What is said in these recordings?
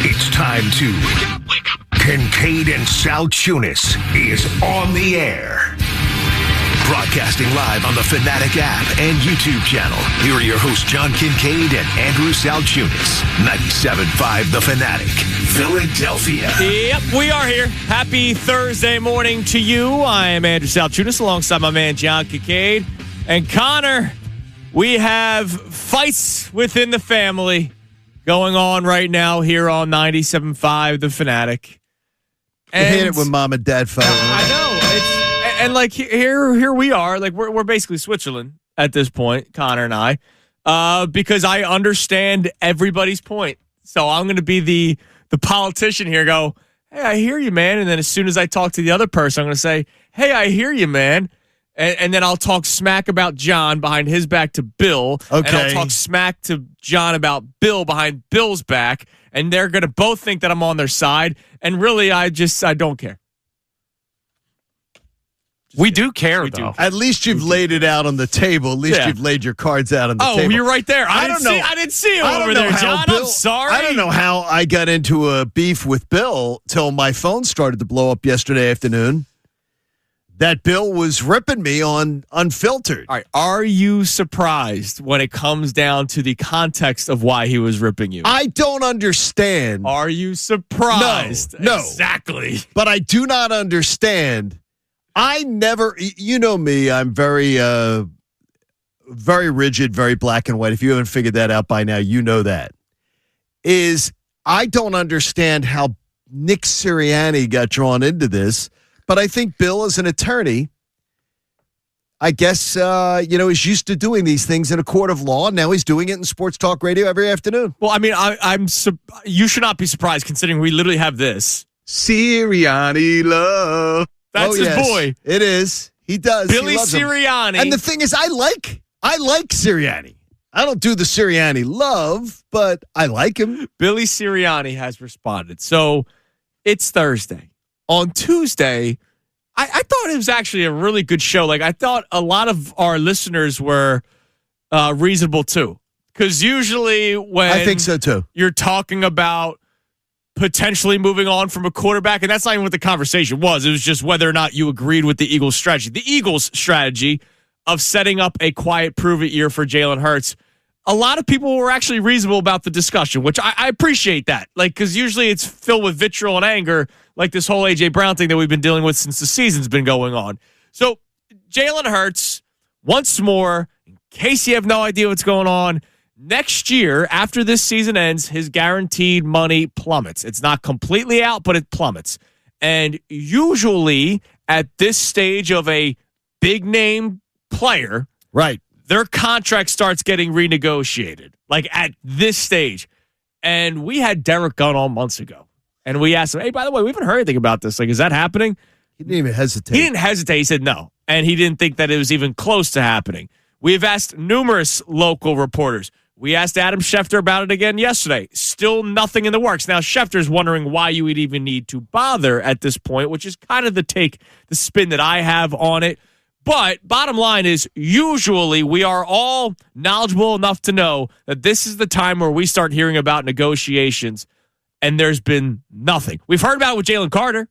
it's time to wake up. Kincaid and Saltunis is on the air. Broadcasting live on the Fanatic app and YouTube channel. Here are your hosts, John Kincaid and Andrew Saltunis. 97.5 The Fanatic, Philadelphia. Yep, we are here. Happy Thursday morning to you. I am Andrew Saltunis alongside my man, John Kincaid. And Connor, we have fights within the family going on right now here on 97.5 The Fanatic. I hate it when mom and dad fight. I know. And like here we are, like we're basically Switzerland at this point, Connor and I, because I understand everybody's point. So I'm going to be the politician here. Go, hey, I hear you, man. And then as soon as I talk to the other person, I'm going to say, hey, I hear you, man. And then I'll talk smack about John behind his back to Bill. Okay. And I'll talk smack to John about Bill behind Bill's back. And they're going to both think that I'm on their side. And really, I don't care. We do care, though. At least you've laid it out on the table. At least you've laid your cards out on the table. Oh, you're right there. I didn't see him over there, John. I'm sorry. I don't know how I got into a beef with Bill till my phone started to blow up yesterday afternoon. That Bill was ripping me on Unfiltered. All right. Are you surprised when it comes down to the context of why he was ripping you? I don't understand. Are you surprised? No. Exactly. But I do not understand. I never, you know me, I'm very rigid, very black and white. If you haven't figured that out by now, you know that. I don't understand how Nick Sirianni got drawn into this, but I think Bill, as an attorney, I guess, he's used to doing these things in a court of law. Now he's doing it in sports talk radio every afternoon. Well, I mean, you should not be surprised considering we literally have this. Sirianni love. That's his boy. It is. He does. Billy Sirianni. And the thing is, I like Sirianni. I don't do the Sirianni love, but I like him. Billy Sirianni has responded. So it's Thursday. On Tuesday, I thought it was actually a really good show. Like, I thought a lot of our listeners were reasonable, too. Because usually when I think so, too. You're talking about potentially moving on from a quarterback, and that's not even what the conversation was. It was just whether or not you agreed with the Eagles' strategy. The Eagles' strategy of setting up a quiet prove-it year for Jalen Hurts, a lot of people were actually reasonable about the discussion, which I appreciate that. Like, because usually it's filled with vitriol and anger, like this whole A.J. Brown thing that we've been dealing with since the season's been going on. So Jalen Hurts, once more, in case you have no idea what's going on, next year, after this season ends, his guaranteed money plummets. It's not completely out, but it plummets. And usually at this stage of a big-name player, right, their contract starts getting renegotiated, like at this stage. And we had Derek Gunn on months ago. And we asked him, hey, by the way, we haven't heard anything about this. Like, is that happening? He didn't even hesitate. He didn't hesitate. He said no. And he didn't think that it was even close to happening. We've asked numerous local reporters. We asked Adam Schefter about it again yesterday. Still nothing in the works. Now, Schefter's wondering why you would even need to bother at this point, which is kind of the spin that I have on it. But bottom line is, usually we are all knowledgeable enough to know that this is the time where we start hearing about negotiations, and there's been nothing. We've heard about it with Jalen Carter,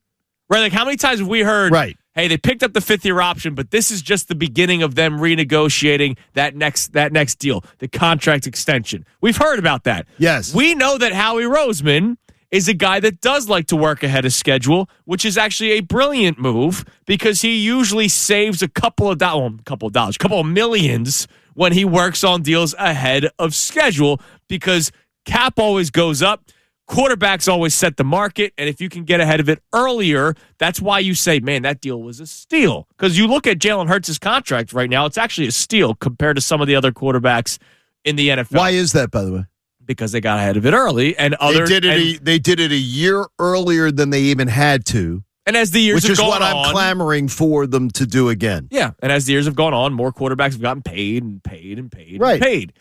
right? Like, how many times have we heard, right, hey, they picked up the fifth-year option, but this is just the beginning of them renegotiating that next deal, the contract extension. We've heard about that. Yes. We know that Howie Roseman is a guy that does like to work ahead of schedule, which is actually a brilliant move because he usually saves a couple of millions when he works on deals ahead of schedule because cap always goes up. Quarterbacks always set the market, and if you can get ahead of it earlier, that's why you say, man, that deal was a steal. Because you look at Jalen Hurts' contract right now, it's actually a steal compared to some of the other quarterbacks in the NFL. Why is that, by the way? Because they got ahead of it early, and they did it a year earlier than they even had to. And as the years have gone on, which is what I'm clamoring for them to do again. Yeah, and as the years have gone on, more quarterbacks have gotten paid and paid and paid right. and paid.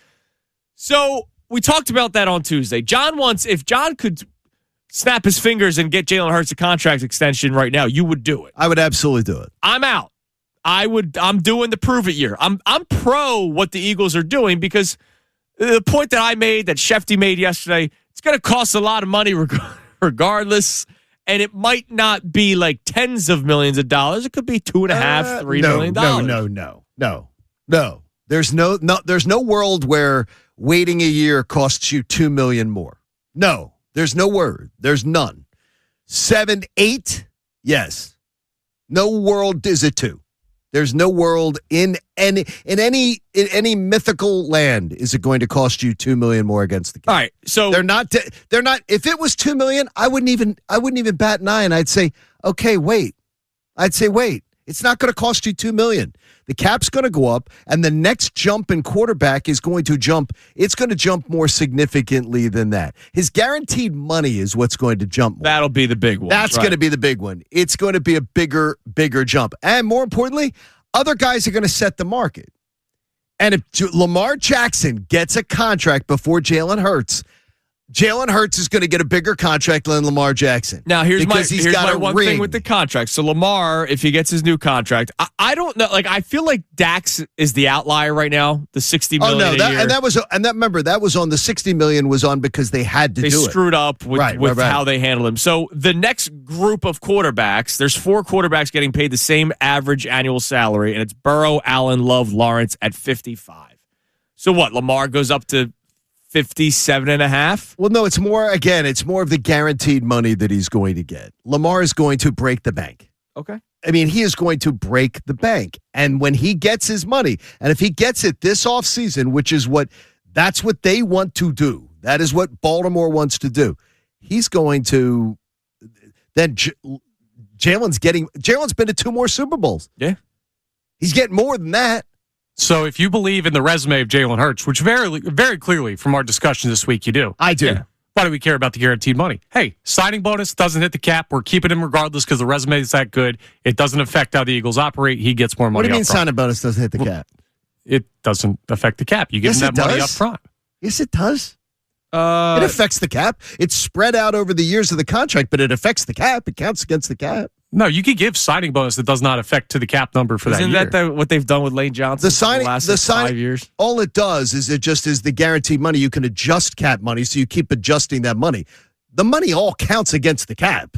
So we talked about that on Tuesday. If John could snap his fingers and get Jalen Hurts a contract extension right now, you would do it. I would absolutely do it. I'm out. I'm doing the prove it year. I'm pro what the Eagles are doing because the point that I made, that Shefty made yesterday, it's going to cost a lot of money regardless. And it might not be like tens of millions of dollars. It could be $2.5, $3 million. No. There's no world where waiting a year costs you $2 million more. No, there's no word. There's none. 7, 8, yes. No world is it 2. There's no world in any mythical land is it going to cost you $2 million more against the cap. All right, so they're not. If it was $2 million, I wouldn't even bat an eye, and I'd say, okay, wait. It's not going to cost you $2 million. The cap's going to go up, and the next jump in quarterback is going to jump. It's going to jump more significantly than that. His guaranteed money is what's going to jump more. That'll be the big one. That's going to be the big one. It's going to be a bigger jump. And more importantly, other guys are going to set the market. And if Lamar Jackson gets a contract before Jalen Hurts is going to get a bigger contract than Lamar Jackson. Now, here's my one thing with the contract. So Lamar, if he gets his new contract, I don't know. Like, I feel like Dax is the outlier right now. The $60 million a year. Remember, that was on the $60 million was on because they had to do it. They screwed up with how they handled him. So the next group of quarterbacks, there's 4 quarterbacks getting paid the same average annual salary, and it's Burrow, Allen, Love, Lawrence at 55. So what? Lamar goes up to 57.5. Well, no, it's more of the guaranteed money that he's going to get. Lamar is going to break the bank. Okay. I mean, he is going to break the bank. And when he gets his money, and if he gets it this offseason, that's what they want to do. That is what Baltimore wants to do. He's going to then Jalen's been to 2 more Super Bowls. Yeah. He's getting more than that. So if you believe in the resume of Jalen Hurts, which very, very clearly from our discussion this week you do. I do. Yeah. Why do we care about the guaranteed money? Hey, signing bonus doesn't hit the cap. We're keeping him regardless because the resume is that good. It doesn't affect how the Eagles operate. He gets more money. What do you mean up front. signing bonus doesn't hit the cap? It doesn't affect the cap. You give him that money up front. Yes, it does. It affects the cap. It's spread out over the years of the contract, but it affects the cap. It counts against the cap. No, you could give signing bonus that does not affect to the cap number for that year. Isn't that what they've done with Lane Johnson the last 5 years? All it does is it just is the guaranteed money. You can adjust cap money, so you keep adjusting that money. The money all counts against the cap.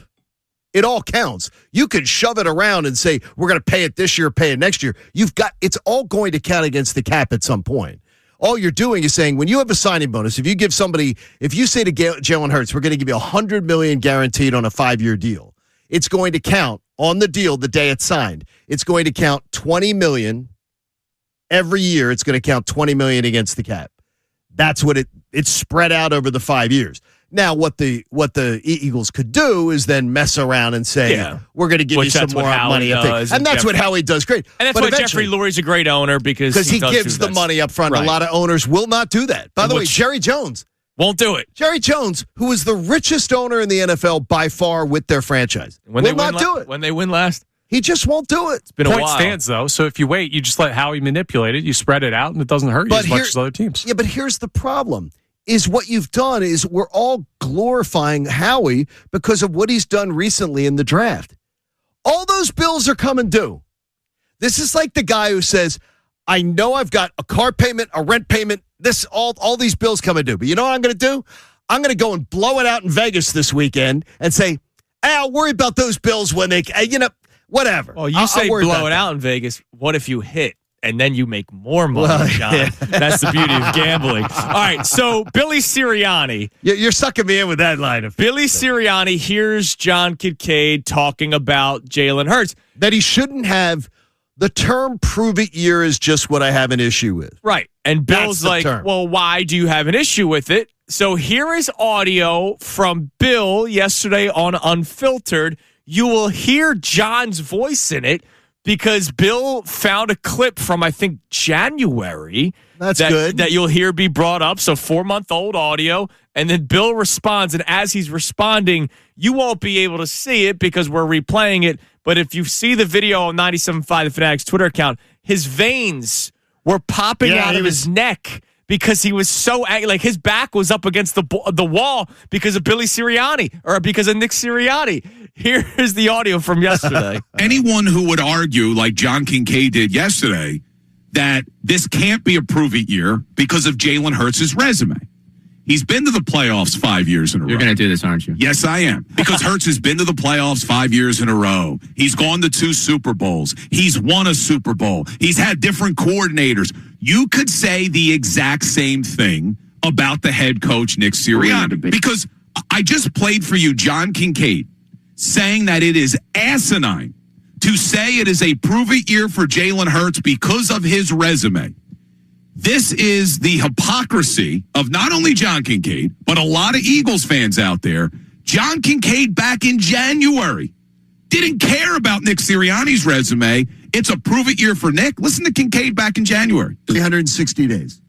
It all counts. You could shove it around and say, we're going to pay it this year, pay it next year. It's all going to count against the cap at some point. All you're doing is saying when you have a signing bonus, if you say to Jalen Hurts, we're going to give you $100 million guaranteed on a 5-year deal. It's going to count on the deal the day it's signed. It's going to count $20 million every year. It's going to count $20 million against the cap. That's what it's spread out over the 5 years. Now, what the Eagles could do is then mess around and say, we're going to give you some more money. And that's what Howie does great. And that's why Jeffrey Lurie's a great owner because he gives the money up front. Right. A lot of owners will not do that. By the way, Jerry Jones won't do it. Jerry Jones, who is the richest owner in the NFL by far with their franchise, will not do it. When they win last, he just won't do it. It's been a while. Point stands, though. So if you wait, you just let Howie manipulate it. You spread it out, and it doesn't hurt you as much as other teams. Yeah, but here's the problem. Is what you've done is we're all glorifying Howie because of what he's done recently in the draft. All those bills are coming due. This is like the guy who says, I know I've got a car payment, a rent payment, all these bills coming due. But you know what I'm going to do? I'm going to go and blow it out in Vegas this weekend and say, I'll worry about those bills when they, whatever. Well, you say blow it out in Vegas. What if you hit? And then you make more money, John. Yeah. That's the beauty of gambling. All right, so Billy Sirianni. You're sucking me in with that line of Billy Sirianni hears John Kincaid talking about Jalen Hurts. That he shouldn't have. The term prove it year is just what I have an issue with. Right. And Bill's like, well, why do you have an issue with it? So here is audio from Bill yesterday on Unfiltered. You will hear John's voice in it. Because Bill found a clip from, I think, January. That's good. That you'll hear be brought up. So 4-month-old audio. And then Bill responds. And as he's responding, you won't be able to see it because we're replaying it. But if you see the video on 97.5, the Fanatic's Twitter account, his veins were popping out of his neck because he was so angry. Like his back was up against the wall because of Billy Sirianni or because of Nick Sirianni. Here's the audio from yesterday. Anyone who would argue, like John Kincaid did yesterday, that this can't be a prove-it year because of Jalen Hurts' resume He's been to the playoffs 5 years in a row. You're going to do this, aren't you? Yes, I am. Because Hurts has been to the playoffs 5 years in a row. He's gone to 2 Super Bowls. He's won a Super Bowl. He's had different coordinators. You could say the exact same thing about the head coach, Nick Sirianni. Because I just played for you John Kincaid saying that it is asinine to say it is a prove-it year for Jalen Hurts because of his resume. This is the hypocrisy of not only John Kincaid, but a lot of Eagles fans out there. John Kincaid back in January didn't care about Nick Sirianni's resume. It's a prove-it year for Nick. Listen to Kincaid back in January. 360 days.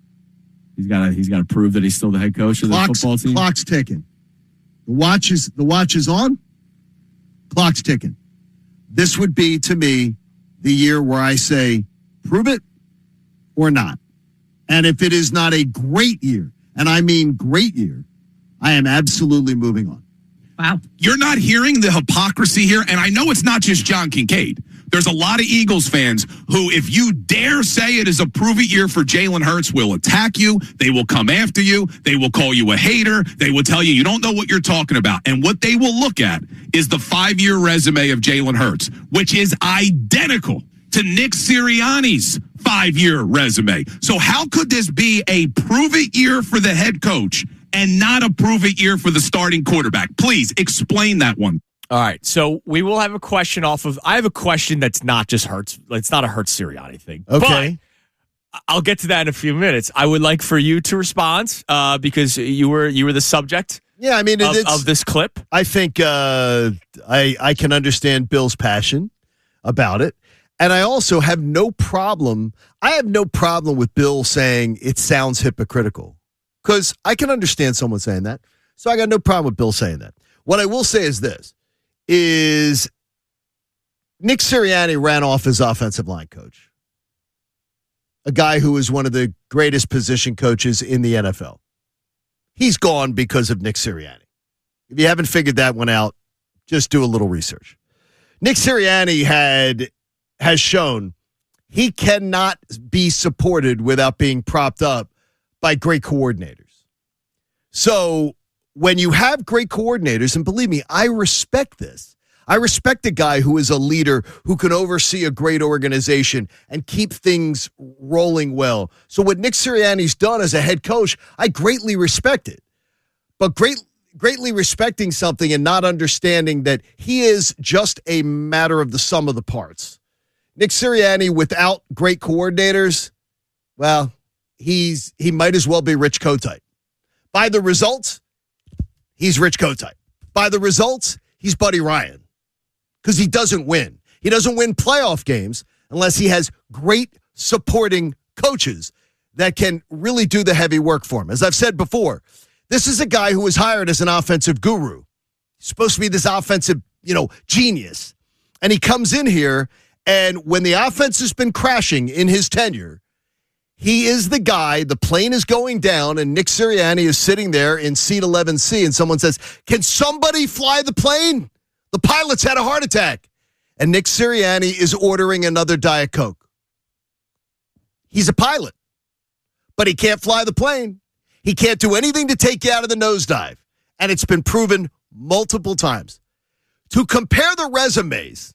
He's got to prove that he's still the head coach of the football team. Clock's ticking. The watch is on. Clock's ticking. This would be, to me, the year where I say, prove it or not. And if it is not a great year, and I mean great year, I am absolutely moving on. Wow. You're not hearing the hypocrisy here, and I know it's not just John Kincaid. There's a lot of Eagles fans who, if you dare say it is a prove-it year for Jalen Hurts, will attack you. They will come after you. They will call you a hater. They will tell you don't know what you're talking about. And what they will look at is the 5-year resume of Jalen Hurts, which is identical to Nick Sirianni's 5-year resume. So how could this be a prove-it year for the head coach and not a prove-it year for the starting quarterback? Please explain that one. All right, so we will have a question I have a question that's not just Hurts. It's not a Hurts Sirianni thing. Okay. But I'll get to that in a few minutes. I would like for you to respond because you were the subject. Yeah, I mean, of this clip. I think I can understand Bill's passion about it. And I also have no problem. I have no problem with Bill saying it sounds hypocritical because I can understand someone saying that. So I got no problem with Bill saying that. What I will say is this, is Nick Sirianni ran off his offensive line coach, a guy who is one of the greatest position coaches in the NFL. He's gone because of Nick Sirianni. If you haven't figured that one out, just do a little research. Nick Sirianni has shown he cannot be supported without being propped up by great coordinators. So when you have great coordinators, and believe me, I respect this. I respect a guy who is a leader who can oversee a great organization and keep things rolling well. So what Nick Sirianni's done as a head coach, I greatly respect it. But greatly respecting something and not understanding that he is just a matter of the sum of the parts. Nick Sirianni, without great coordinators, well, he might as well be Rich Kotite. By the results, he's Rich Kotite. By the results, he's Buddy Ryan. Because he doesn't win. He doesn't win playoff games unless he has great supporting coaches that can really do the heavy work for him. As I've said before, this is a guy who was hired as an offensive guru. He's supposed to be this offensive, genius. And he comes in here, and when the offense has been crashing in his tenure, he is the guy, the plane is going down, and Nick Sirianni is sitting there in seat 11C, and someone says, can somebody fly the plane? The pilot's had a heart attack. And Nick Sirianni is ordering another Diet Coke. He's a pilot, but he can't fly the plane. He can't do anything to take you out of the nosedive. And it's been proven multiple times. To compare the resumes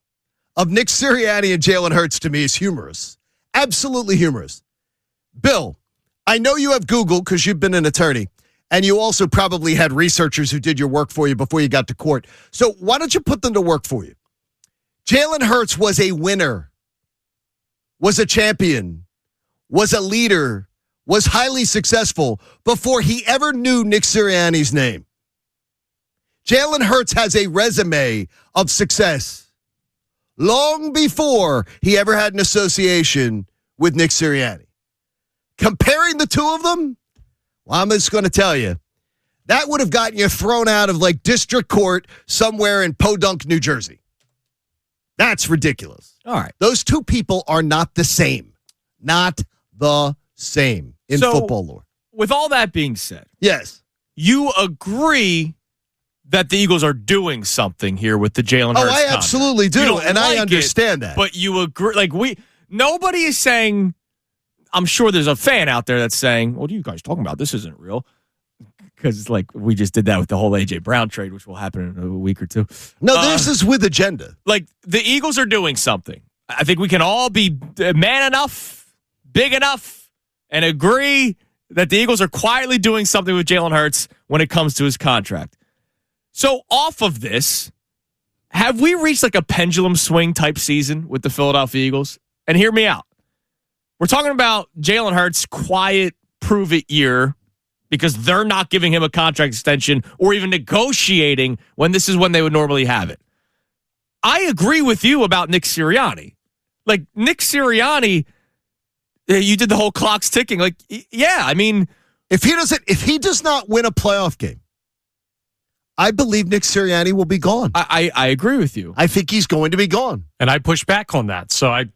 of Nick Sirianni and Jalen Hurts to me is humorous. Absolutely humorous. Bill, I know you have Google because you've been an attorney, and you also probably had researchers who did your work for you before you got to court. So why don't you put them to work for you? Jalen Hurts was a winner, was a champion, was a leader, was highly successful before he ever knew Nick Sirianni's name. Jalen Hurts has a resume of success long before he ever had an association with Nick Sirianni. Comparing the two of them, well, I'm just going to tell you, that would have gotten you thrown out of district court somewhere in Podunk, New Jersey. That's ridiculous. All right. Those two people are not the same. Not the same in football lore. With all that being said, yes, you agree that the Eagles are doing something here with the Jalen Hurts contract. I absolutely do, and I understand that. But you agree, nobody is saying, I'm sure there's a fan out there that's saying, what are you guys talking about? This isn't real. because like we just did that with the whole A.J. Brown trade, which will happen in a week or two. No, this is with agenda. Like the Eagles are doing something. I think we can all be man enough, big enough, and agree that the Eagles are quietly doing something with Jalen Hurts when it comes to his contract. So off of this, have we reached like a pendulum swing type season with the Philadelphia Eagles? And hear me out. We're talking about Jalen Hurts' quiet, prove-it year because they're not giving him a contract extension or even negotiating when this is when they would normally have it. I agree with you about Nick Sirianni. Like, Nick Sirianni, you did the whole clock's ticking. Like, yeah, I mean, if he does not win a playoff game, I believe Nick Sirianni will be gone. I agree with you. I think he's going to be gone. And I push back on that. So I'm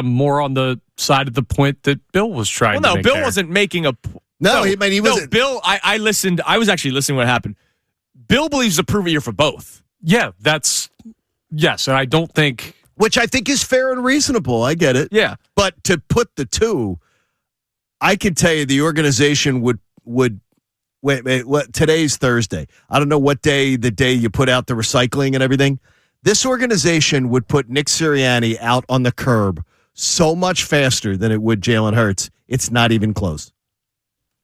more on the side of the point that Bill was trying to make. Bill there. wasn't making a... He wasn't. Bill, I listened. I was actually listening to what happened. Bill believes a prove-it year for both. Yeah, yes, and I don't think... Which I think is fair and reasonable. I get it. Yeah. But to put the two, I can tell you the organization would wait, what today's Thursday. I don't know what day you put out the recycling and everything. This organization would put Nick Sirianni out on the curb so much faster than it would Jalen Hurts. It's not even close.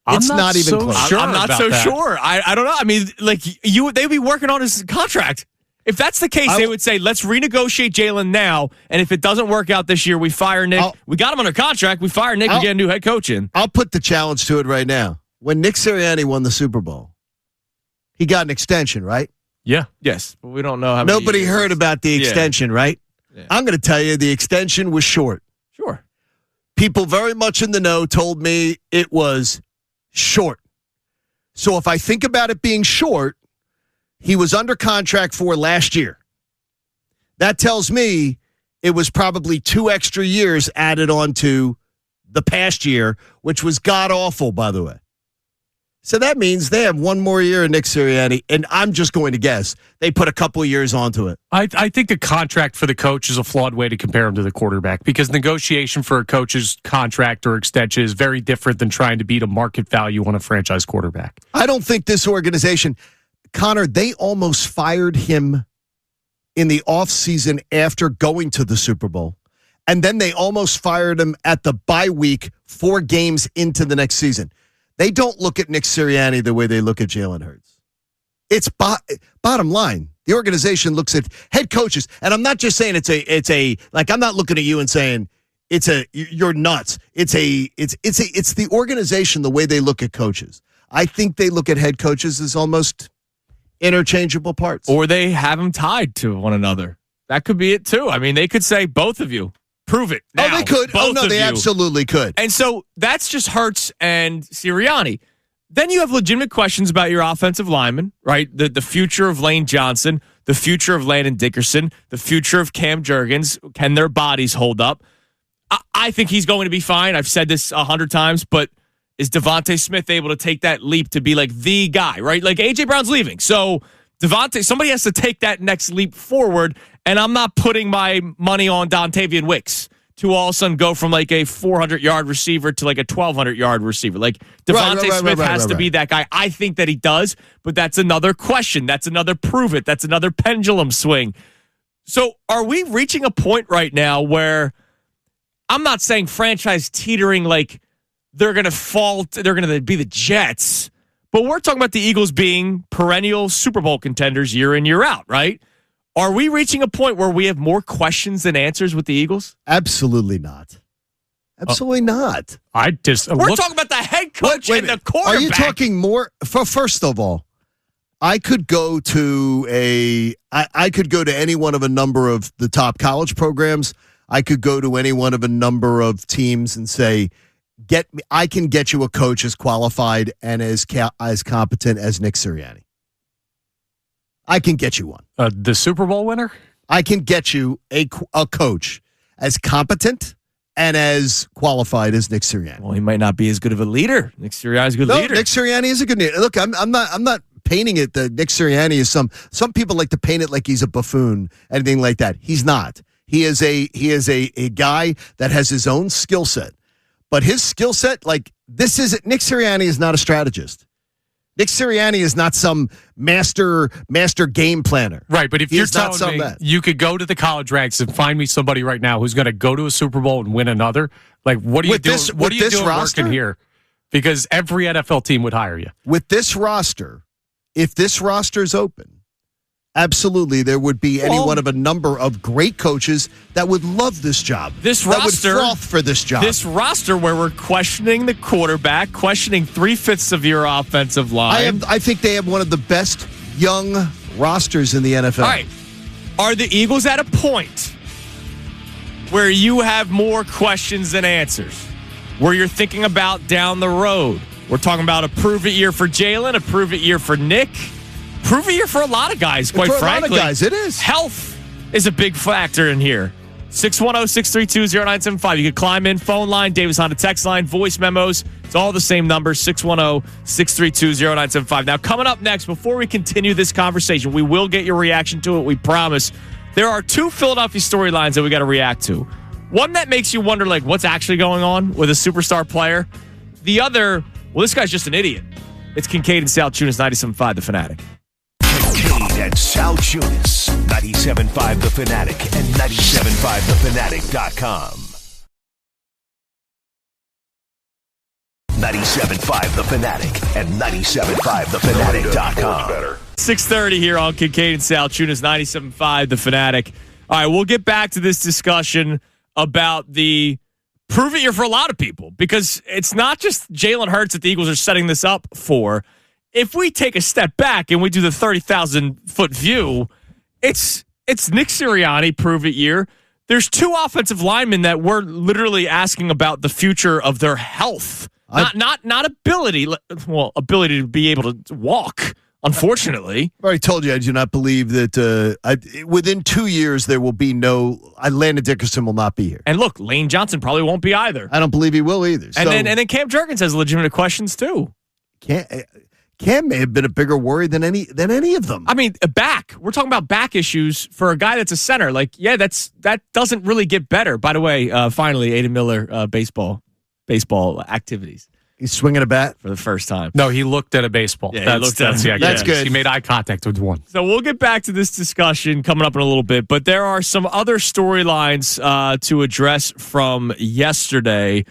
It's not even close. Sure I'm not so sure. I don't know. I mean, like they'd be working on his contract. If that's the case, they would say, let's renegotiate Jalen now, and if it doesn't work out this year, we fire Nick. We got him under contract. We fire Nick and get a new head coach in. I'll put the challenge to it right now. When Nick Sirianni won the Super Bowl, he got an extension, right? Yeah. Yes, but we don't know how many Nobody heard about the extension, right? Yeah. I'm going to tell you the extension was short. Sure. People very much in the know told me it was short. So if I think about it being short, he was under contract for last year. That tells me it was probably 2 extra years added on to the past year, which was god-awful, by the way. So that means they have 1 more year of Nick Sirianni, and I'm just going to guess they put a couple of years onto it. I think the contract for the coach is a flawed way to compare him to the quarterback because negotiation for a coach's contract or extension is very different than trying to beat a market value on a franchise quarterback. I don't think this organization... Connor, they almost fired him in the offseason after going to the Super Bowl. And then they almost fired him at the bye week 4 games into the next season. They don't look at Nick Sirianni the way they look at Jalen Hurts. It's bottom line. The organization looks at head coaches. And I'm not just saying I'm not looking at you and saying you're nuts. It's the organization, the way they look at coaches. I think they look at head coaches as almost interchangeable parts. Or they have them tied to one another. That could be it, too. I mean, they could say, both of you, prove it now. Oh, they could. Both of they you. absolutely could. And so that's just Hurts and Sirianni. Then you have legitimate questions about your offensive linemen, right? The future of Lane Johnson, the future of Landon Dickerson, the future of Cam Jurgens. Can their bodies hold up? I think he's going to be fine. I've said this 100 times, but is Devontae Smith able to take that leap to be like the guy, right? Like A.J. Brown's leaving. So somebody has to take that next leap forward, and I'm not putting my money on Dontavian Wicks to all of a sudden go from like a 400-yard receiver to like a 1,200-yard receiver. Like Devontae Smith has to be that guy. I think that he does, but that's another question. That's another prove it. That's another pendulum swing. So are we reaching a point right now where I'm not saying franchise teetering like they're going to fall, they're going to be the Jets, but we're talking about the Eagles being perennial Super Bowl contenders year in, year out, right? Are we reaching a point where we have more questions than answers with the Eagles? Absolutely not. Absolutely not. We're talking about the head coach and the quarterback. Are you talking more? First of all, I could go to any one of a number of the top college programs. I could go to any one of a number of teams and say, I can get you a coach as qualified and as competent as Nick Sirianni. I can get you one. The Super Bowl winner? I can get you a coach as competent and as qualified as Nick Sirianni. Well, he might not be as good of a leader. Nick Sirianni's a good leader. Nick Sirianni is a good leader. Look, I'm not painting it that Nick Sirianni is some people like to paint it like he's a buffoon, anything like that. He's not. He is a guy that has his own skill set. But his skill set, like Nick Sirianni is not a strategist. Nick Sirianni is not some master game planner. Right, but if you're not telling me that. you could go to the college ranks and find me somebody right now who's going to go to a Super Bowl and win another, like what are you doing? What are you doing roster? working here? Because every NFL team would hire you. With this roster, if this roster is open, absolutely, there would be any one of a number of great coaches that would love this job. This that roster would froth for this job. This roster where we're questioning the quarterback, questioning 3/5 of your offensive line. I think they have one of the best young rosters in the NFL. All right. Are the Eagles at a point where you have more questions than answers? Where you're thinking about down the road? We're talking about a prove-it year for Jalen, a prove-it year for Nick. Prove it year for a lot of guys, quite frankly. A lot of guys, it is. Health is a big factor in here. 610-632-0975. You can climb in. Phone line, Davis Honda text line, voice memos. It's all the same number, 610-632-0975. Now, coming up next, before we continue this conversation, we will get your reaction to it, we promise. There are two Philadelphia storylines that we got to react to. One that makes you wonder, like, what's actually going on with a superstar player. The other, well, this guy's just an idiot. It's Kincaid and Sal Tunis, 97.5, The Fanatic. Kincaid and Sal Tunis, 97.5 The Fanatic and 97.5thefanatic.com. 97.5 The Fanatic and 97.5thefanatic.com. 6:30 here on Kincaid and Sal Tunis, 97.5 The Fanatic. All right, we'll get back to this discussion about the prove it year for a lot of people, because it's not just Jalen Hurts that the Eagles are setting this up for. If we take a step back and we do the 30,000-foot view, it's Nick Sirianni prove it year. There's two offensive linemen that we're literally asking about the future of their health, not ability. Well, ability to be able to walk. Unfortunately, I've already told you I do not believe that within 2 years there will be Landon Dickerson will not be here. And look, Lane Johnson probably won't be either. I don't believe he will either. And then Cam Jurgens has legitimate questions too. Cam may have been a bigger worry than any of them. I mean, back. We're talking about back issues for a guy that's a center. Like, yeah, that doesn't really get better. By the way, finally, Aiden Miller, baseball activities. He's swinging a bat for the first time. No, he looked at a baseball. Yeah, that's good. He made eye contact with one. So we'll get back to this discussion coming up in a little bit, but there are some other storylines to address from yesterday.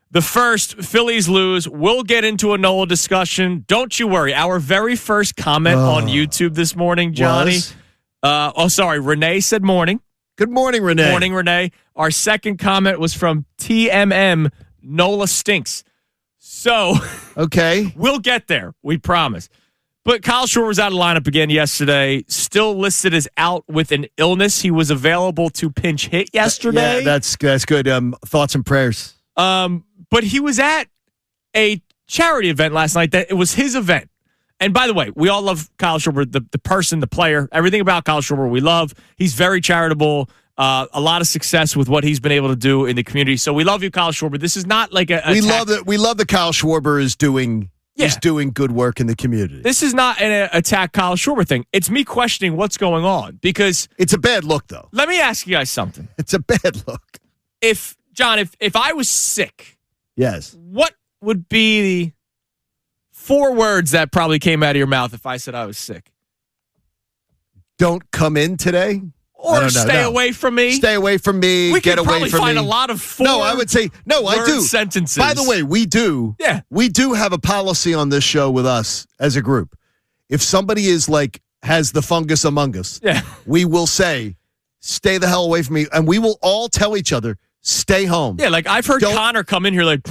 The first, Phillies lose. We'll get into a Nola discussion. Don't you worry. Our very first comment on YouTube this morning, Johnny. Renee said morning. Good morning, Renee. Morning, Renee. Our second comment was from TMM. Nola stinks. So, okay, we'll get there. We promise. But Kyle Schwarber was out of lineup again yesterday. Still listed as out with an illness. He was available to pinch hit yesterday. Yeah, that's good. Thoughts and prayers. But he was at a charity event last night. That it was his event. And by the way, we all love Kyle Schwarber, the person, the player, everything about Kyle Schwarber we love. He's very charitable. A lot of success with what he's been able to do in the community. So we love you, Kyle Schwarber. This is not like we love that Kyle Schwarber is doing good work in the community. This is not an attack Kyle Schwarber thing. It's me questioning what's going on, because it's a bad look, though. Let me ask you guys something. It's a bad look. If I was sick, yes, what would be the 4 words that probably came out of your mouth if I said I was sick? Don't come in today. Or stay away from me. Stay away from me. We get away from me. We could probably find a lot of 4 No, I would say, no, I do. Sentences. By the way, we do. Yeah. We do have a policy on this show with us as a group. If somebody is has the fungus among us, we will say, stay the hell away from me. And we will all tell each other, stay home. Yeah, like I've heard Connor come in here and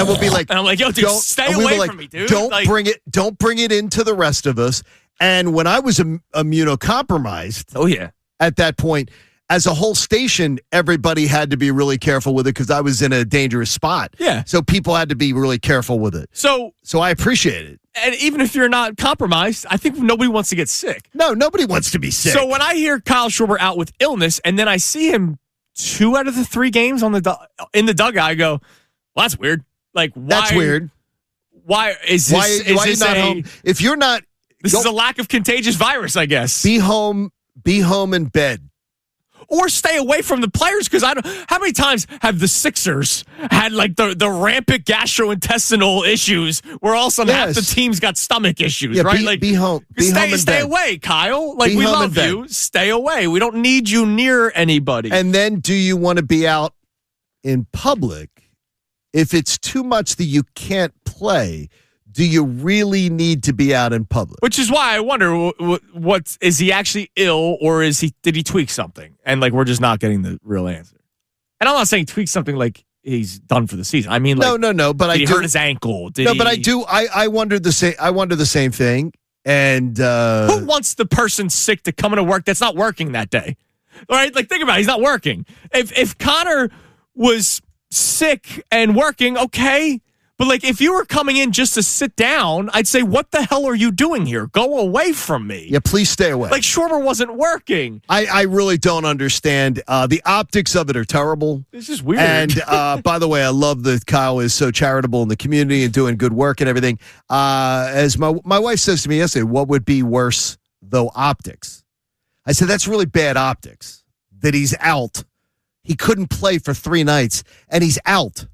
we'll be like, and I'm like, yo, dude, stay away from me, dude. Don't bring it into the rest of us. And when I was immunocompromised, at that point, as a whole station, everybody had to be really careful with it because I was in a dangerous spot. Yeah. So people had to be really careful with it. So I appreciate it. And even if you're not compromised, I think nobody wants to get sick. No, nobody wants to be sick. So when I hear Kyle Schwarber out with illness, and then I see him 2 out of the 3 games in the dugout, I go, well, that's weird. Like, why? That's weird. Why is this? Why are you not home? If you're not, this is a lack of contagious virus, I guess. Be home in bed. or stay away from the players. Because I don't. How many times have the Sixers had like the rampant gastrointestinal issues where all of a sudden half the team's got stomach issues, right? Be home. Stay away, Kyle. Like, we love you. Stay away. We don't need you near anybody. And then, do you want to be out in public? If it's too much that you can't play, do you really need to be out in public? Which is why I wonder, what is he actually ill, or did he tweak something? And like, we're just not getting the real answer. And I'm not saying tweak something like he's done for the season. I mean, like, no. But did he hurt his ankle? I wonder the same. I wonder the same thing. And who wants the person sick to come into work that's not working that day? All right, like, think about it. He's not working. If Connor was sick and working, okay. But like, if you were coming in just to sit down, I'd say, what the hell are you doing here? Go away from me. Yeah, please stay away. Like, Schwarber wasn't working. I really don't understand. The optics of it are terrible. This is weird. And by the way, I love that Kyle is so charitable in the community and doing good work and everything. As my wife says to me yesterday, what would be worse, though, optics? I said, that's really bad optics, that he's out. He couldn't play for 3 nights, and he's out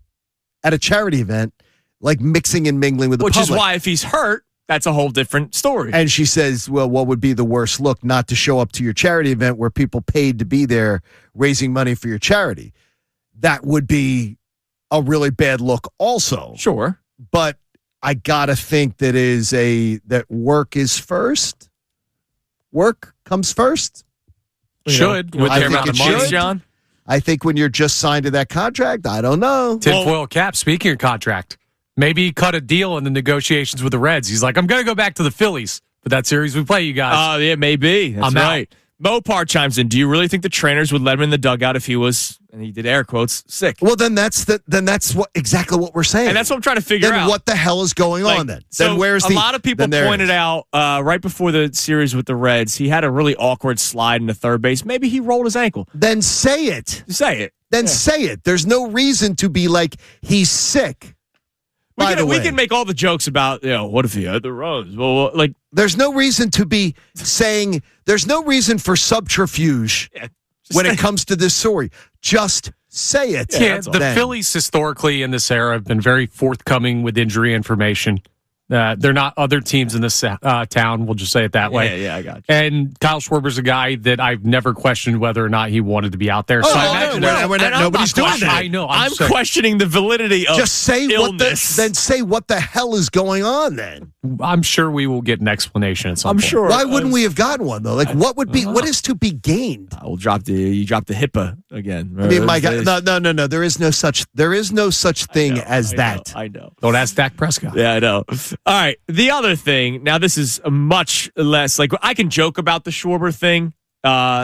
at a charity event, like mixing and mingling with the public. Which is why, if he's hurt, that's a whole different story. And she says, well, what would be the worst look? Not to show up to your charity event where people paid to be there raising money for your charity. That would be a really bad look also. Sure. But I got to think that work is first. Work comes first. Should. Would care about the money, should. John? I think when you're just signed to that contract, I don't know. Tinfoil cap, speaking of contract, maybe he cut a deal in the negotiations with the Reds. He's like, I'm going to go back to the Phillies for that series we play, you guys. Yeah, maybe. That's I'm right. out. Mopar chimes in. Do you really think the trainers would let him in the dugout if he was, and he did air quotes, sick? Well, then that's exactly what we're saying. And that's what I'm trying to figure out. Then what the hell is going on then? So then where's a lot of people pointed out right before the series with the Reds, he had a really awkward slide into third base. Maybe he rolled his ankle. Then say it. Say it. Then say it. There's no reason to be like, he's sick. We can make all the jokes about, what if he had the runs? Well, like, there's no reason to be saying, there's no reason for subterfuge when it comes to this story. Just say it. Yeah, the Phillies historically in this era have been very forthcoming with injury information. They're not other teams in this town. We'll just say it that way. Yeah, I got you. And Kyle Schwarber's a guy that I've never questioned whether or not he wanted to be out there. So I imagine nobody's doing that. I know. I'm questioning the validity of just say illness. Then say what the hell is going on then. I'm sure we will get an explanation at some point. I'm sure. Why wouldn't we have gotten one though? Like, what is to be gained? You dropped the HIPAA again. I mean, my God, no. There is no such thing as that. I know. Don't ask Dak Prescott. Yeah, I know. All right. The other thing, now this is much less, like, I can joke about the Schwarber thing,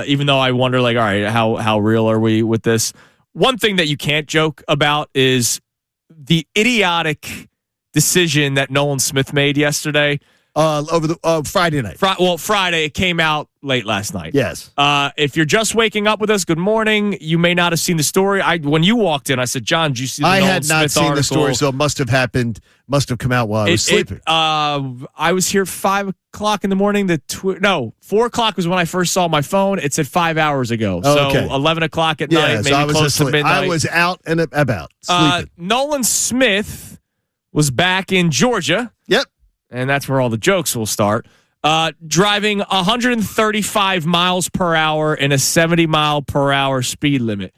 even though I wonder, like, all right, how real are we with this? One thing that you can't joke about is the idiotic decision that Nolan Smith made yesterday. Over the Friday night. Friday. It came out late last night. Yes. If you're just waking up with us, good morning. You may not have seen the story. When you walked in, I said, John, did you see the Nolan had not Smith seen article? the story, so it must have come out while I was sleeping. I was here 5 o'clock in the morning. 4 o'clock was when I first saw my phone. It said 5 hours ago. Oh, okay. So 11 o'clock at night, so maybe close to midnight. I was out and about, sleeping. Nolan Smith was back in Georgia. Yep. And that's where all the jokes will start. Driving 135 miles per hour in a 70 mile per hour speed limit.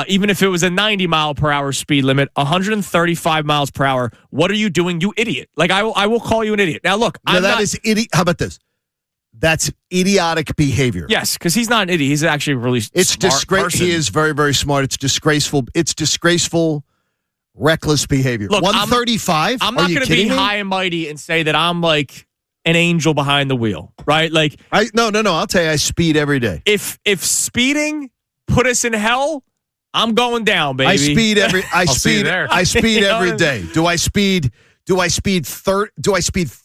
Even if it was a 90 mile per hour speed limit, 135 miles per hour. What are you doing, you idiot? Like, I will call you an idiot. Now, look, is idiot. How about this? That's idiotic behavior. Yes, because he's not an idiot. He's actually a really smart person. He is very, very smart. It's disgraceful. Reckless behavior. Look, 135? I'm not going to be high and mighty and say that I'm like an angel behind the wheel, right? Like, no. I'll tell you, I speed every day. If speeding put us in hell, I'm going down, baby. I speed every day. Do I speed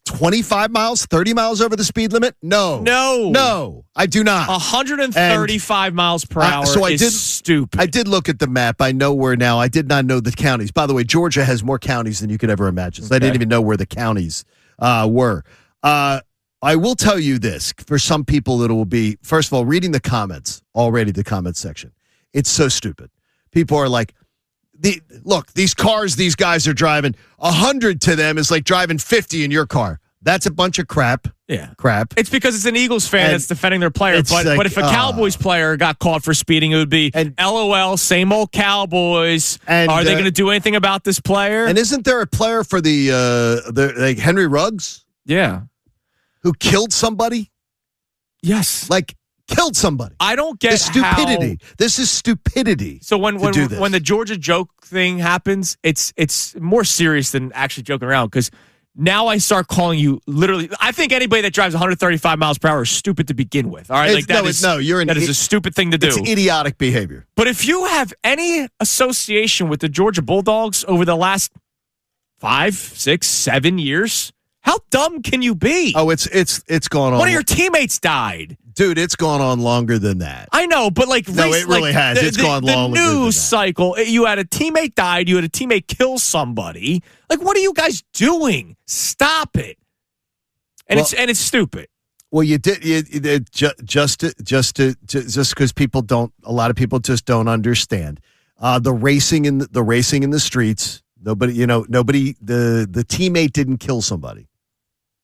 25 miles, 30 miles over the speed limit? No, I do not. 135 miles per hour is stupid. I did look at the map. I know where now. I did not know the counties. By the way, Georgia has more counties than you could ever imagine. So I didn't even know where the counties were. I will tell you this. For some people, it will be, first of all, reading the comments, already the comment section. It's so stupid. People are like, look, these cars these guys are driving, 100 to them is like driving 50 in your car. That's a bunch of crap. Yeah. Crap. It's because it's an Eagles fan that's defending their player. But if a Cowboys player got caught for speeding, it would be LOL, same old Cowboys. And, are they going to do anything about this player? And isn't there a player for the like Henry Ruggs? Yeah. Who killed somebody? Yes. Like, killed somebody. I don't get the stupidity. This is stupidity. So when the Georgia joke thing happens, it's more serious than actually joking around, because now I start calling you literally. I think anybody that drives 135 miles per hour is stupid to begin with. All right, that is a stupid thing to do. It's idiotic behavior. But if you have any association with the Georgia Bulldogs over the last 5, 6, 7 years, how dumb can you be? Oh, it's gone on. One of your teammates died. Dude, it's gone on longer than that. I know, but it really has. It's gone longer. The news cycle, you had a teammate died, you had a teammate kill somebody. Like, what are you guys doing? Stop it. And it's stupid. Well, you did just because people don't. A lot of people just don't understand the racing in the streets. Nobody. The teammate didn't kill somebody.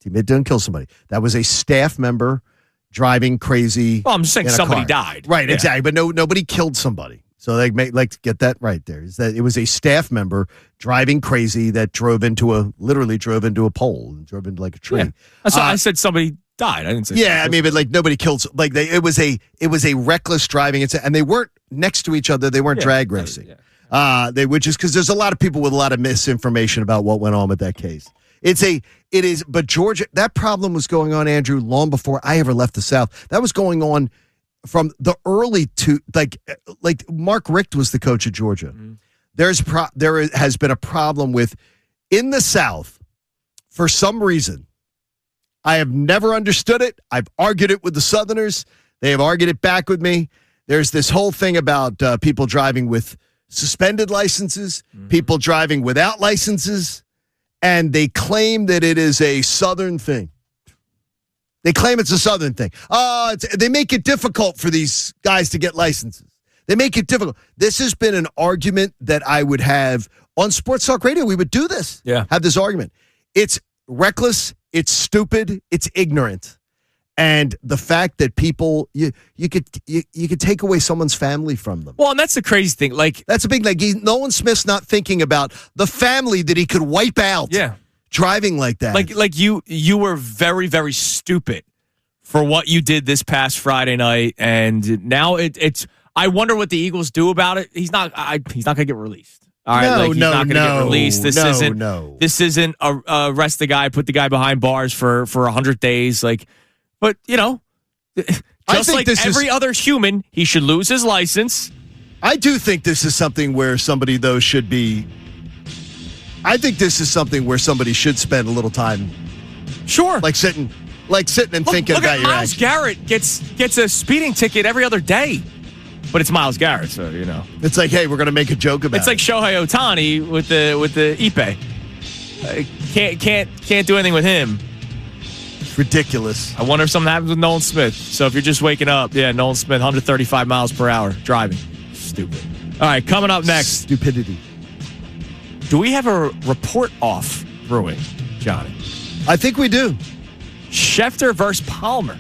Teammate didn't kill somebody. That was a staff member driving crazy. Well, I'm just saying somebody died. Right, yeah. Exactly. But nobody killed somebody. So they like get that right there. Is that it was a staff member driving crazy that literally drove into a pole and drove into like a tree. Yeah. I said somebody died. I didn't say. Yeah, I mean, but like nobody killed. Like it was a reckless driving, and they weren't next to each other. They weren't drag racing. Yeah. Which is because there's a lot of people with a lot of misinformation about what went on with that case. But Georgia, that problem was going on, Andrew, long before I ever left the South. That was going on from the early to like Mark Richt was the coach of Georgia. Mm-hmm. There has been a problem with in the South for some reason. I have never understood it. I've argued it with the Southerners. They have argued it back with me. There's this whole thing about people driving with suspended licenses, people driving without licenses. And they claim that it is a Southern thing. They claim it's a Southern thing. They make it difficult for these guys to get licenses. They make it difficult. This has been an argument that I would have on Sports Talk Radio. We would do this. Yeah. Have this argument. It's reckless. It's stupid. It's ignorant. And the fact that people you could take away someone's family from them. Well, and that's the crazy thing. Like that's a big Nolan Smith's not thinking about the family that he could wipe out. Yeah, driving like that. Like you were very, very stupid for what you did this past Friday night, and now it's. I wonder what the Eagles do about it. He's not going to get released. All right, he's not going to get released. This isn't arrest the guy, put the guy behind bars for 100 days. But, just like every other human, he should lose his license. I do think this is something where somebody, though, should be... I think this is something where somebody should spend a little time... Sure. Like sitting and thinking about your Myles Garrett gets a speeding ticket every other day. But it's Myles Garrett, so, It's like, hey, we're going to make a joke about it. It's like Shohei Ohtani with the Ipe. Can't do anything with him. Ridiculous. I wonder if something happens with Nolan Smith. So if you're just waking up, Nolan Smith, 135 miles per hour driving. Stupid. All right, coming up next. Stupidity. Do we have a report off brewing, Johnny? I think we do. Schefter versus Palmer.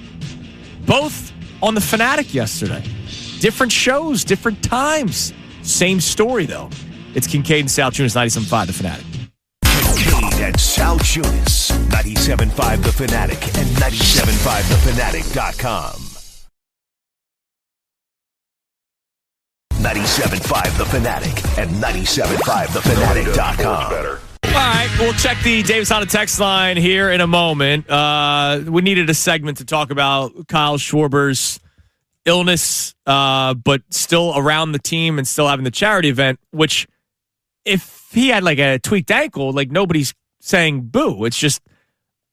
Both on the Fanatic yesterday. Different shows, different times. Same story, though. It's Kincaid and Sal Tunis, 97.5 The Fanatic. Kincaid and Sal Tunis, 97.5 The Fanatic and 97.5thefanatic.com. 97.5 The Fanatic and 97.5thefanatic.com. All right, we'll check the Davis on the text line here in a moment. We needed a segment to talk about Kyle Schwarber's illness, but still around the team and still having the charity event, which if he had like a tweaked ankle, like nobody's saying boo. It's just,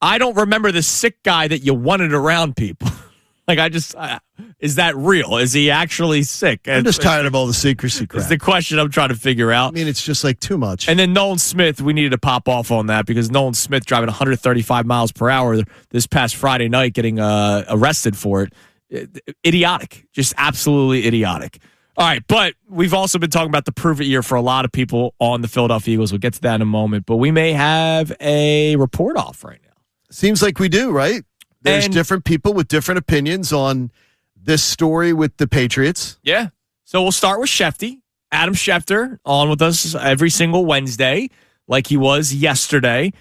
I don't remember the sick guy that you wanted around people. Is that real? Is he actually sick? I'm just tired of all the secrecy crap. It's the question I'm trying to figure out. I mean, it's just like too much. And then Nolan Smith, we needed to pop off on that because Nolan Smith driving 135 miles per hour this past Friday night, getting arrested for it. Idiotic. Just absolutely idiotic. All right, but we've also been talking about the prove it year for a lot of people on the Philadelphia Eagles. We'll get to that in a moment, but we may have a report off right now. Seems like we do, right? There's different people with different opinions on this story with the Patriots. Yeah. So we'll start with Shefty. Adam Schefter on with us every single Wednesday like he was yesterday.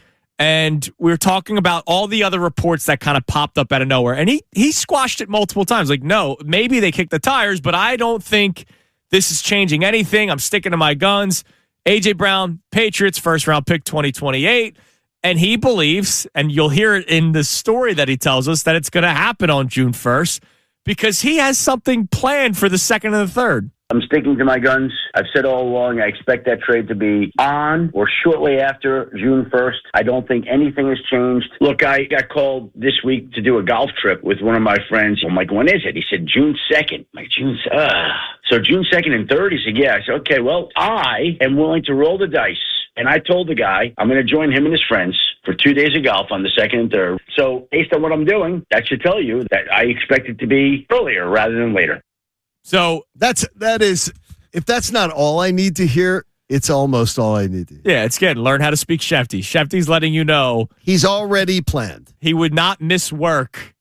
And we were talking about all the other reports that kind of popped up out of nowhere. And he squashed it multiple times. Like, no, maybe they kicked the tires, but I don't think this is changing anything. I'm sticking to my guns. A.J. Brown, Patriots, first-round pick 2028. And he believes, and you'll hear it in the story that he tells us, that it's going to happen on June 1st because he has something planned for the second and the third. I'm sticking to my guns. I've said all along I expect that trade to be on or shortly after June 1st. I don't think anything has changed. Look, I got called this week to do a golf trip with one of my friends. I'm like, when is it? He said, June 2nd. I'm like, So June 2nd and 3rd? He said, yeah. I said, okay, well, I am willing to roll the dice. And I told the guy I'm going to join him and his friends for 2 days of golf on the 2nd and 3rd. So based on what I'm doing, that should tell you that I expect it to be earlier rather than later. So that is, if that's not all I need to hear, it's almost all I need to hear. Yeah, it's good. Learn how to speak Shefty. Shefty's letting you know he's already planned. He would not miss work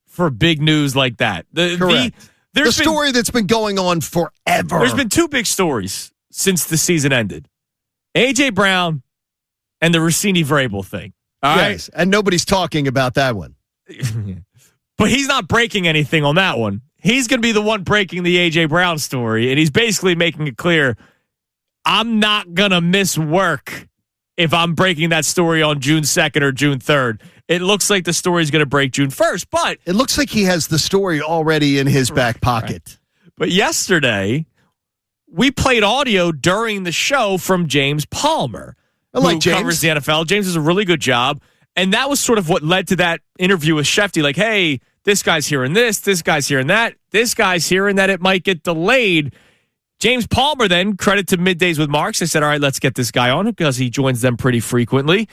for big news like that. Correct. The story that's been going on forever. There's been two big stories since the season ended. A.J. Brown and the Rossini Vrabel thing. All right? And nobody's talking about that one. But he's not breaking anything on that one. He's going to be the one breaking the A.J. Brown story, and he's basically making it clear, I'm not going to miss work if I'm breaking that story on June 2nd or June 3rd. It looks like the story is going to break June 1st, but... It looks like he has the story already in his back pocket. Right. But yesterday, we played audio during the show from James Palmer, who covers the NFL. James does a really good job, and that was sort of what led to that interview with Shefty, like, hey... This guy's hearing this guy's hearing that, this guy's hearing that it might get delayed. James Palmer then, credit to Middays with Marks, I said, all right, let's get this guy on because he joins them pretty frequently.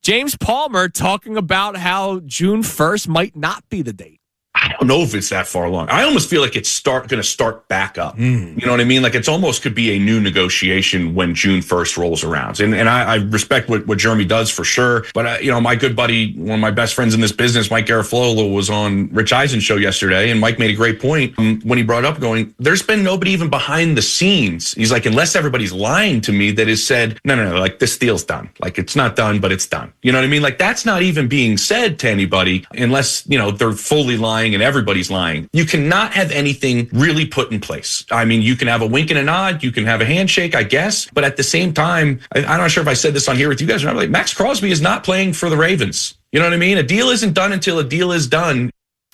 James Palmer talking about how June 1st might not be the date. I don't know if it's that far along. I almost feel like it's going to start back up. You know what I mean? Like it's almost could be a new negotiation when June 1st rolls around. And I respect what Jeremy does for sure. But, my good buddy, one of my best friends in this business, Mike Garafolo, was on Rich Eisen's show yesterday. And Mike made a great point when he brought up there's been nobody even behind the scenes. He's like, unless everybody's lying to me that has said, no, like this deal's done. Like it's not done, but it's done. You know what I mean? Like that's not even being said to anybody unless, they're fully lying and everybody's lying. You cannot have anything really put in place. I mean, you can have a wink and a nod, you can have a handshake, I guess, but at the same time, I'm not sure if I said this on here with you guys, but I'm like, Max Crosby is not playing for the Ravens. You know what I mean? A deal isn't done until a deal is done.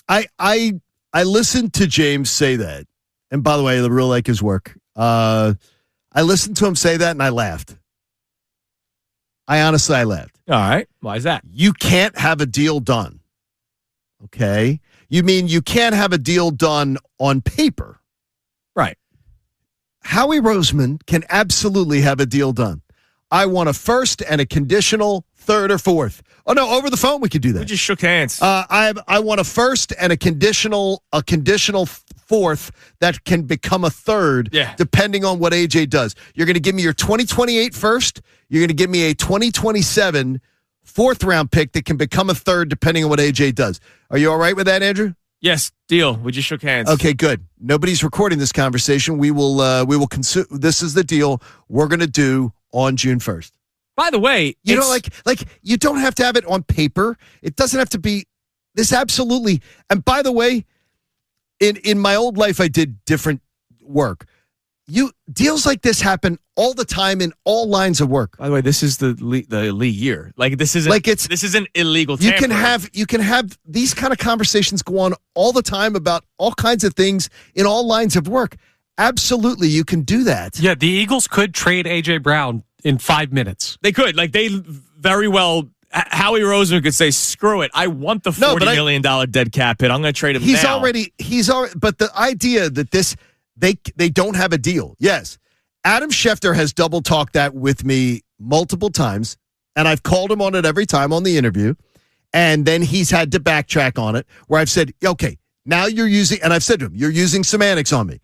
I listened to James say that, and by the way, I really like his work. I listened to him say that, and I laughed. I laughed. All right. Why is that? You can't have a deal done. Okay? You mean you can't have a deal done on paper? Right. Howie Roseman can absolutely have a deal done. I want a first and a conditional third or fourth. Oh, no, over the phone we could do that. We just shook hands. I want a first and a conditional fourth that can become a third, depending on what AJ does. You're going to give me your 2028 first. You're going to give me a 2027 fourth-round pick that can become a third depending on what AJ does. Are you all right with that, Andrew? Yes, deal. We just shook hands. Okay, good. Nobody's recording this conversation. We will consume. This is the deal we're going to do on June 1st. By the way, like you don't have to have it on paper. It doesn't have to be this absolutely. And by the way, in my old life, I did different work. Deals like this happen all the time in all lines of work. By the way, this is the league year. Like this isn't illegal tampering. You can have these kind of conversations go on all the time about all kinds of things in all lines of work. Absolutely, you can do that. Yeah, the Eagles could trade A.J. Brown in 5 minutes. They could. Like they very well Howie Roseman could say, "Screw it, I want the $40 million dead cap hit. I'm going to trade him." He's now. already. But the idea that they don't have a deal. Yes, Adam Schefter has double talked that with me multiple times, and I've called him on it every time on the interview, and then he's had to backtrack on it. Where I've said, "Okay, now you're using," and I've said to him, "You're using semantics on me."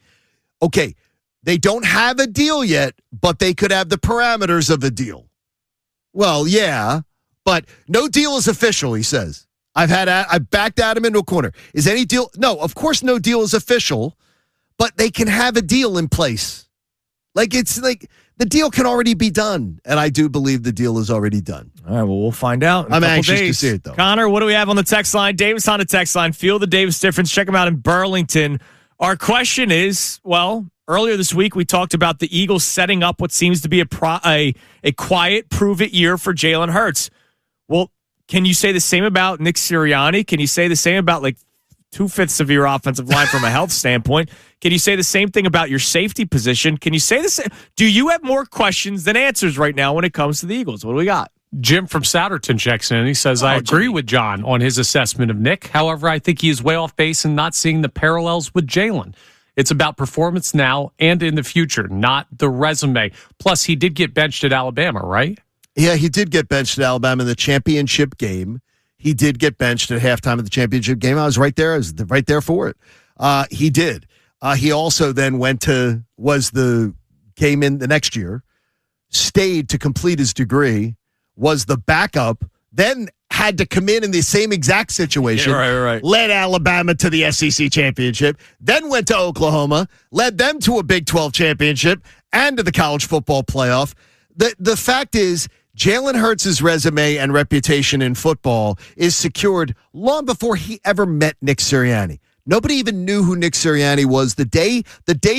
Okay, they don't have a deal yet, but they could have the parameters of a deal. Well, yeah. But no deal is official, he says. I've backed Adam into a corner. Is any deal? No, of course no deal is official, but they can have a deal in place. It's like the deal can already be done, and I do believe the deal is already done. All right, well, we'll find out in a I'm couple anxious days. to see it, though. Connor, what do we have on the text line? Davis on the text line. Feel the Davis difference. Check him out in Burlington. Our question is, well, earlier this week we talked about the Eagles setting up what seems to be a quiet, prove-it year for Jalen Hurts. Well, can you say the same about Nick Sirianni? Can you say the same about 2/5 of your offensive line from a health standpoint? Can you say the same thing about your safety position? Can you say the same? Do you have more questions than answers right now when it comes to the Eagles? What do we got? Jim from Souderton checks in. He says, I agree with John on his assessment of Nick. However, I think he is way off base and not seeing the parallels with Jalen. It's about performance now and in the future, not the resume. Plus, he did get benched at Alabama, right? Yeah, he did get benched at Alabama in the championship game. He did get benched at halftime of the championship game. I was right there. I was right there for it. He did. He also then came in the next year, stayed to complete his degree, was the backup, then had to come in the same exact situation. Yeah, right. Led Alabama to the SEC championship, then went to Oklahoma, led them to a Big 12 championship and to the college football playoff. The fact is, Jalen Hurts' resume and reputation in football is secured long before he ever met Nick Sirianni. Nobody even knew who Nick Sirianni was. The day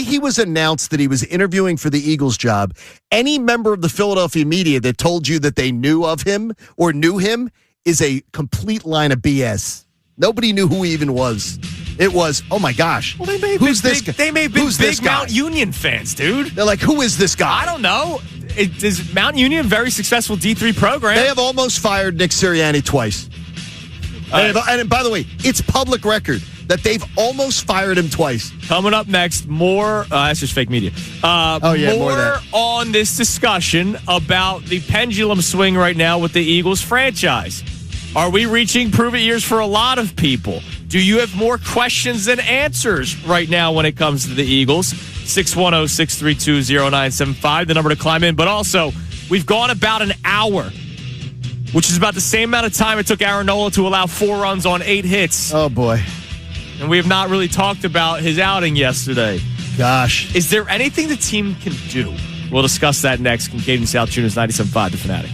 he was announced that he was interviewing for the Eagles job, any member of the Philadelphia media that told you that they knew of him or knew him is a complete line of BS. Nobody knew who he even was. It was, oh my gosh, well, they may who's this guy? They may have been big Mount Union fans, dude. They're like, who is this guy? I don't know. Is Mount Union a very successful D3 program? They have almost fired Nick Sirianni twice. And by the way, it's public record that they've almost fired him twice. Coming up next, more. That's just fake media. More on this discussion about the pendulum swing right now with the Eagles franchise. Are we reaching prove-it years for a lot of people? Do you have more questions than answers right now when it comes to the Eagles? 610-632-0975, the number to climb in. But also, we've gone about an hour, which is about the same amount of time it took Aaron Nola to allow 4 runs on 8 hits. Oh, boy. And we have not really talked about his outing yesterday. Gosh. Is there anything the team can do? We'll discuss that next. Kincaid and Sal Tunis, 97.5, The Fanatic.